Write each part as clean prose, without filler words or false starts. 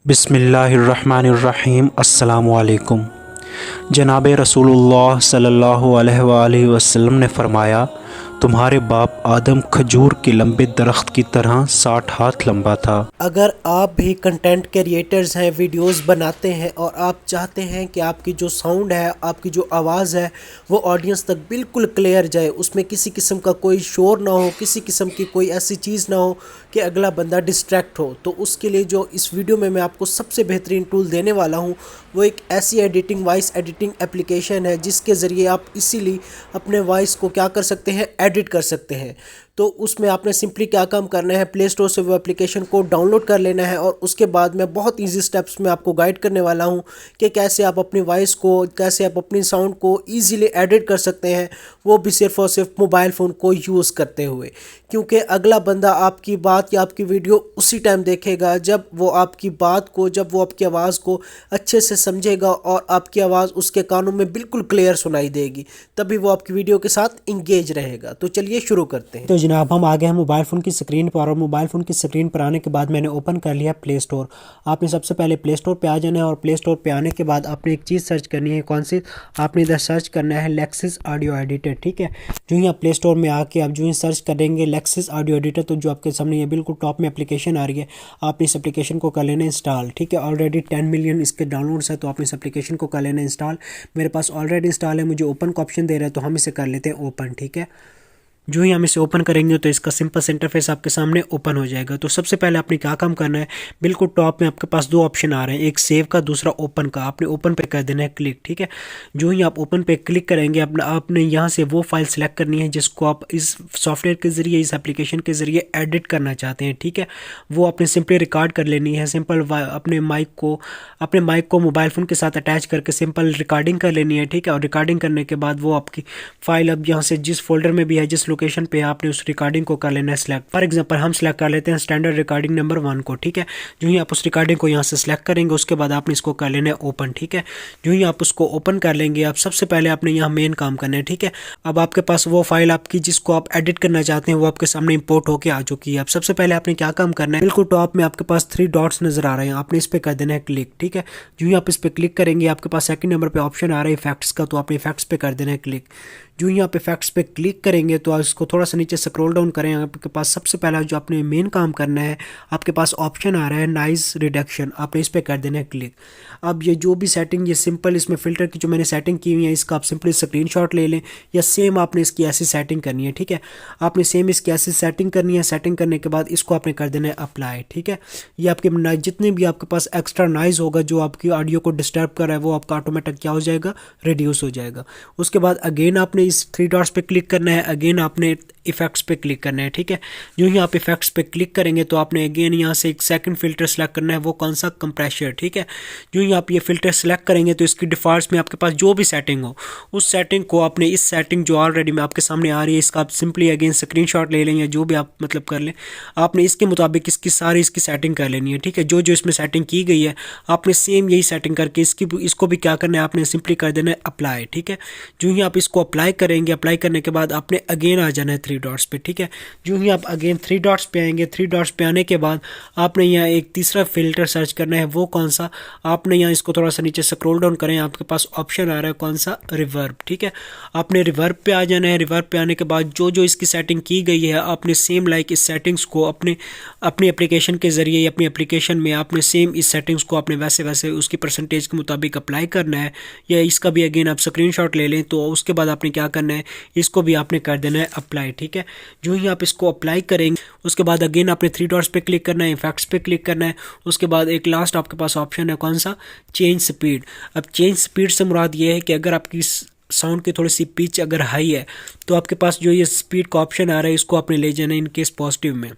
बिस्मिल्लाहिर्रहमानिर्रहीम अस्सलामुअलैकुम। जनाब रसूलुल्लाह सल्लल्लाहु अलैहि वसल्लम ने फ़रमाया, तुम्हारे बाप आदम खजूर के लंबे दरख्त की तरह 60 हाथ लंबा था। अगर आप भी कंटेंट क्रिएटर्स हैं, वीडियोस बनाते हैं और आप चाहते हैं कि आपकी जो साउंड है, आपकी जो आवाज़ है वो ऑडियंस तक बिल्कुल क्लियर जाए, उसमें किसी किस्म का कोई शोर ना हो, किसी किस्म की कोई ऐसी चीज़ ना हो कि अगला बंदा डिस्ट्रैक्ट हो, तो उसके लिए जो इस वीडियो में मैं आपको सबसे बेहतरीन टूल देने वाला हूँ वो एक ऐसी वॉइस एडिटिंग एप्लीकेशन है जिसके ज़रिए आप इसीलिए अपने वॉइस को क्या कर सकते हैं, एडिट कर सकते हैं। तो उसमें आपने सिंपली क्या काम करना है, प्ले स्टोर से वो एप्लीकेशन को डाउनलोड कर लेना है और उसके बाद मैं बहुत इजी स्टेप्स में आपको गाइड करने वाला हूं कि कैसे आप अपनी वॉइस को, कैसे आप अपनी साउंड को इजीली एडिट कर सकते हैं, वो भी सिर्फ और सिर्फ मोबाइल फ़ोन को यूज़ करते हुए। क्योंकि अगला बंदा आपकी बात या आपकी वीडियो उसी टाइम देखेगा जब वो आपकी बात को, जब वो आपकी आवाज़ को अच्छे से समझेगा और आपकी आवाज़ उसके कानों में बिल्कुल क्लियर सुनाई देगी, तभी वो आपकी वीडियो के साथ इंगेज रहेगा। तो चलिए शुरू करते हैं। तो जनाब हम आ गए हैं मोबाइल फ़ोन की स्क्रीन पर, और मोबाइल फ़ोन की स्क्रीन पर आने के बाद मैंने ओपन कर लिया प्ले स्टोर। आपने सबसे पहले प्ले स्टोर पे आ जाना है और प्ले स्टोर पे आने के बाद आपने एक चीज़ सर्च करनी है। कौन सी? आपने इधर सर्च करना है लेक्सिस ऑडियो एडिटर। ठीक है, जो ही आप प्ले स्टोर में आके आप जो ही सर्च करेंगे लेक्सिस ऑडियो एडिटर, तो जो आपके सामने ये बिल्कुल टॉप में एप्लीकेशन आ रही है, आपने इस एप्लीकेशन को कर लेना इंस्टॉल। ठीक है, ऑलरेडी 10 मिलियन इसके डाउनलोड्स है, तो आपने इस एप्लीकेशन को कर लेना इंस्टॉल। मेरे पास ऑलरेडी इंस्टॉल है, मुझे ओपन का ऑप्शन दे रहा है, तो हम इसे कर लेते हैं ओपन। ठीक है, जो ही हम इसे ओपन करेंगे तो इसका सिंपल इंटरफेस आपके सामने ओपन हो जाएगा। तो सबसे पहले आपने क्या काम करना है, बिल्कुल टॉप में आपके पास दो ऑप्शन आ रहे हैं, एक सेव का, दूसरा ओपन का। आपने ओपन पे कर देना है क्लिक। ठीक है, जो ही आप ओपन पे क्लिक करेंगे आपने यहाँ से वो फाइल सेलेक्ट करनी है जिसको आप इस सॉफ्टवेयर के ज़रिए, इस एप्लीकेशन के ज़रिए एडिट करना चाहते हैं। ठीक है, वो आपने सिंपली रिकॉर्ड कर लेनी है। सिंपल अपने माइक को मोबाइल फ़ोन के साथ अटैच करके सिंपल रिकॉर्डिंग कर लेनी है। ठीक है, और रिकॉर्डिंग करने के बाद वो आपकी फाइल अब यहाँ से जिस फोल्डर में भी है, जिस लोकेशन पे आपने उस रिकॉर्डिंग को कर लेना है सिलेक्ट। फॉर एग्जांपल हम सिलेक्ट कर लेते हैं स्टैंडर्ड रिकॉर्डिंग नंबर 1 को। ठीक है, जो ही आप उस रिकॉर्डिंग को यहाँ से सिलेक्ट करेंगे उसके बाद आपने इसको कर लेना है ओपन। ठीक है, जो ही आप उसको ओपन कर लेंगे, आप सबसे पहले आपने यहाँ मेन काम करना है। ठीक है, अब आपके पास वो फाइल आपकी जिसको आप एडिट करना चाहते हैं वो आपके सामने इंपोर्ट होकर आ चुकी है। अब सबसे पहले आपने क्या काम करना है, बिल्कुल टॉप में आपके पास 3 डॉट्स नजर आ रहे हैं, आपने इस पर कर देना है क्लिक। ठीक है, जो ही आप इस पर क्लिक करेंगे आपके पास सेकंड नंबर पे ऑप्शन आ रहा है इफेक्ट्स का, तो आपने इफेक्ट्स पे कर देना है क्लिक। जो ही आप इफेक्ट्स पे क्लिक करेंगे तो इसको थोड़ा सा नीचे स्क्रॉल डाउन करें, आपके पास सबसे पहला जो आपने मेन काम करना है, आपके पास ऑप्शन आ रहा है नॉइज़ रिडक्शन, आपने इस पर कर देना है क्लिक। अब ये जो भी सेटिंग, ये सिंपल इसमें फ़िल्टर की जो मैंने सेटिंग की हुई है इसका आप सिंपली स्क्रीनशॉट ले लें, या सेम आपने इसकी ऐसी सेटिंग करनी है। ठीक है, आपने सेम इसकी ऐसी सेटिंग करनी है। सेटिंग करने के बाद इसको आपने कर देना है अप्लाई। ठीक है, ये आपके जितने भी आपके पास एक्स्ट्रा नॉइज़ होगा जो आपकी ऑडियो को डिस्टर्ब कर रहा है वो आपका ऑटोमेटिक क्या हो जाएगा, रिड्यूस हो जाएगा। उसके बाद अगेन आपने इस 3 डॉट्स पे क्लिक करना है, अगेन आपने इफेक्ट्स पे क्लिक करना है। ठीक है, जो ही आप इफेक्ट्स पे क्लिक करेंगे तो आपने अगेन यहाँ से एक सेकंड फिल्टर सेलेक्ट करना है, वो कौन सा, कंप्रेशर। ठीक है, जो ही आप ये फिल्टर सेलेक्ट करेंगे तो इसकी डिफॉल्ट्स में आपके पास जो भी सेटिंग हो उस सेटिंग को आपने, इस सेटिंग जो ऑलरेडी में आपके सामने आ रही है इसका आप सिंपली अगेन स्क्रीनशॉट ले लें या जो भी आप मतलब कर लें, आपने इसके मुताबिक इसकी सेटिंग कर लेनी है। ठीक है, जो जो इसमें सेटिंग की गई है आपने सेम यही सेटिंग करके इसको भी क्या करना है, आपने सिंपली कर देना है अप्लाई। ठीक है, जो ही आप इसको अप्लाई करेंगे, अप्लाई करने के बाद आपने अगेन आ जाना है 3 डॉट्स पे। ठीक है, जो ही आप अगेन 3 डॉट्स पे आएंगे, 3 डॉट्स पे आने के बाद आपने यहाँ एक तीसरा फिल्टर सर्च करना है, वो कौन सा, आपने यहाँ इसको थोड़ा सा नीचे स्क्रॉल डाउन करें, आपके पास ऑप्शन आ रहा है कौन सा, रिवर्ब। ठीक है, आपने रिवर्ब पे आ जाना है। रिवर्ब पे आने के बाद जो जो इसकी सेटिंग की गई है आपने सेम लाइक इस सेटिंग्स को अपनी एप्लीकेशन के ज़रिए या अपनी एप्लीकेशन में आपने सेम इस सेटिंग्स को आपने वैसे वैसे उसकी परसेंटेज के मुताबिक अप्लाई करना है, या इसका भी अगेन आप स्क्रीनशॉट ले लें। तो उसके बाद आपने क्या करना है, इसको भी आपने कर देना है अप्लाई। ठीक है, जो ही आप इसको अप्लाई करेंगे उसके बाद अगेन आपने 3 डॉट्स पे क्लिक करना है, इफेक्ट्स पे क्लिक करना है। उसके बाद एक लास्ट आपके पास ऑप्शन है कौन सा, चेंज स्पीड। अब चेंज स्पीड से मुराद ये है कि अगर आपकी साउंड की थोड़ी सी पिच अगर हाई है तो आपके पास जो ये स्पीड का ऑप्शन आ रहा है इसको आपने ले जाना है इन केस पॉजिटिव में।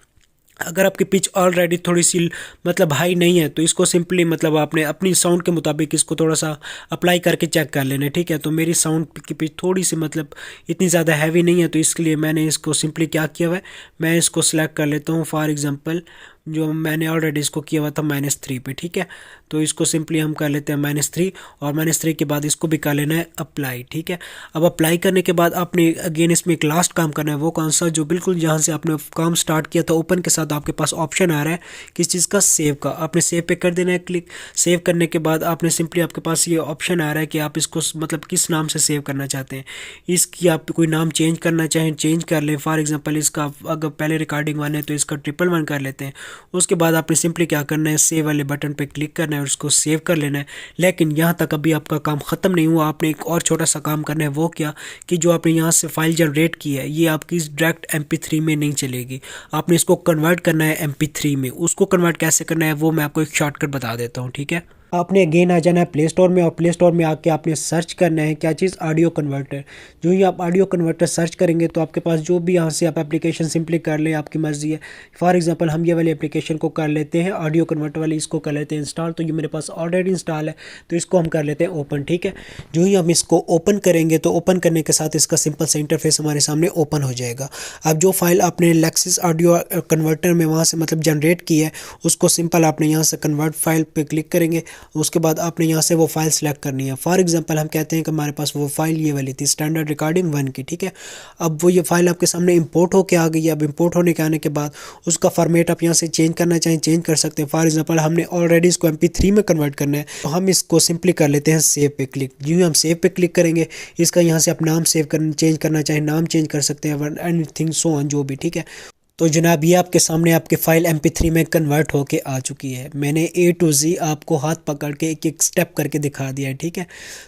अगर आपकी पिच ऑलरेडी थोड़ी सी मतलब हाई नहीं है तो इसको सिंपली मतलब आपने अपनी साउंड के मुताबिक इसको थोड़ा सा अप्लाई करके चेक कर लेना है। ठीक है, तो मेरी साउंड की पिच थोड़ी सी मतलब इतनी ज़्यादा हैवी नहीं है, तो इसके लिए मैंने इसको सिंपली क्या किया हुआ है, मैं इसको सिलेक्ट कर लेता हूँ फॉर एग्जांपल जो मैंने ऑलरेडी इसको किया हुआ था -3 पे, ठीक है। तो इसको सिंपली हम कर लेते हैं -3 और -3 के बाद इसको भी कर लेना है अप्लाई, ठीक है। अब अप्लाई करने के बाद आपने अगेन इसमें एक लास्ट काम करना है, वो कौन सा, जो बिल्कुल जहाँ से आपने काम स्टार्ट किया था ओपन के साथ आपके पास ऑप्शन आ रहा है किस चीज़ का, सेव का। आपने सेव पे कर देना है क्लिक। सेव करने के बाद आपने सिंपली आपके पास ये ऑप्शन आ रहा है कि आप इसको मतलब किस नाम से सेव करना चाहते हैं। इसकी आप कोई नाम चेंज करना चाहें चेंज कर लें। फॉर एग्जांपल इसका अगर पहले रिकॉर्डिंग 1 है तो इसका 111 कर लेते हैं। उसके बाद आपने सिंपली क्या करना है, सेव वाले बटन पे क्लिक करना है और उसको सेव कर लेना है। लेकिन यहाँ तक अभी आपका काम ख़त्म नहीं हुआ, आपने एक और छोटा सा काम करना है। वो क्या कि जो आपने यहाँ से फाइल जनरेट की है ये आपकी डायरेक्ट MP3 में नहीं चलेगी, आपने इसको कन्वर्ट करना है MP3 में। उसको कन्वर्ट कैसे करना है वो मैं आपको एक शॉर्टकट बता देता हूँ, ठीक है। आपने अगेन आ जाना है प्ले स्टोर में और प्ले स्टोर में आके आपने सर्च करना है क्या चीज़, ऑडियो कन्वर्टर। जो ही आप ऑडियो कन्वर्टर सर्च करेंगे तो आपके पास जो भी यहाँ से आप एप्लीकेशन सिंपली कर लें, आपकी मर्ज़ी है। फॉर एग्जांपल हम ये वाली एप्लीकेशन को कर लेते हैं, ऑडियो कन्वर्टर वाली, इसको कर लेते हैं इंस्टॉल। तो ये मेरे पास ऑलरेडी इंस्टॉल है तो इसको हम कर लेते हैं ओपन, ठीक है। जो ही हम इसको ओपन करेंगे तो ओपन करने के साथ इसका सिंपल सा इंटरफेस हमारे सामने ओपन हो जाएगा। अब जो फाइल आपने लेक्सिस ऑडियो कन्वर्टर में वहाँ से मतलब जनरेट की है उसको सिंपल आपने यहाँ से कन्वर्ट फाइल पे क्लिक करेंगे। उसके बाद आपने यहाँ से वो फाइल सेलेक्ट करनी है। फॉर एग्जांपल हम कहते हैं कि हमारे पास वो फाइल ये वाली थी स्टैंडर्ड रिकॉर्डिंग 1 की, ठीक है। अब वो ये फाइल आपके सामने इंपोर्ट होके आ गई है। अब इंपोर्ट होने के आने के बाद उसका फॉर्मेट आप यहाँ से चेंज करना चाहें चेंज कर सकते हैं। फॉर एग्जांपल हमने ऑलरेडी इसको MP3 में कन्वर्ट करना है तो हम इसको सिंपली कर लेते हैं सेव पे क्लिक। जो ही हम सेव पे क्लिक करेंगे इसका यहाँ से आप नाम सेव कर चेंज करना चाहें नाम चेंज कर सकते हैं, एनीथिंग सो ऑन जो भी, ठीक है। तो जनाब ये आपके सामने आपके फ़ाइल MP3 में कन्वर्ट होके आ चुकी है। मैंने A to Z आपको हाथ पकड़ के एक एक स्टेप करके दिखा दिया है, ठीक है।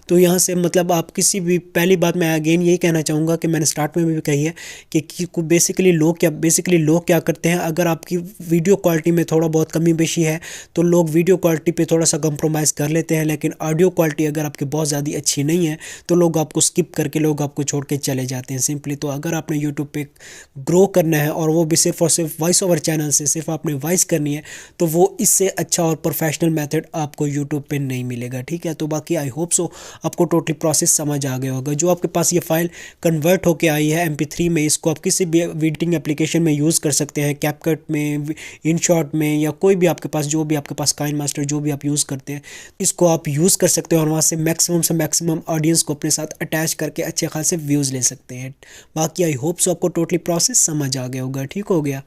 तो यहाँ से मतलब आप किसी भी, पहली बात मैं अगेन यही कहना चाहूँगा कि मैंने स्टार्ट में भी कही है कि बेसिकली लोग क्या करते हैं, अगर आपकी वीडियो क्वालिटी में थोड़ा बहुत कमी बेशी है तो लोग वीडियो क्वालिटी पे थोड़ा सा कंप्रोमाइज़ कर लेते हैं। लेकिन ऑडियो क्वालिटी अगर आपकी बहुत ज़्यादा अच्छी नहीं है तो लोग आपको स्किप करके लोग आपको छोड़ के चले जाते हैं सिंपली। तो अगर आपने यूट्यूब पे ग्रो करना है और वो भी सिर्फ और सिर्फ वॉइस ओवर चैनल से सिर्फ आपने वॉइस करनी है तो वो इससे अच्छा और प्रोफेशनल मेथड आपको यूट्यूब पे नहीं मिलेगा, ठीक है। तो बाकी आई होप सो आपको टोटली प्रोसेस समझ आ गया होगा। जो आपके पास ये फाइल कन्वर्ट होके आई है MP3 में, इसको आप किसी भी एडिटिंग एप्लीकेशन में यूज़ कर सकते हैं, कैपकट में, इनशॉट में, या कोई भी आपके पास जो भी आपके पास काइनमास्टर जो भी आप यूज़ करते हैं इसको आप यूज़ कर सकते हैं और वहाँ से मैक्सिमम ऑडियंस को अपने साथ अटैच करके अच्छे खासे व्यूज़ ले सकते हैं। बाकी आई होप सो आपको टोटली प्रोसेस समझ आ गया होगा, ठीक हो गया।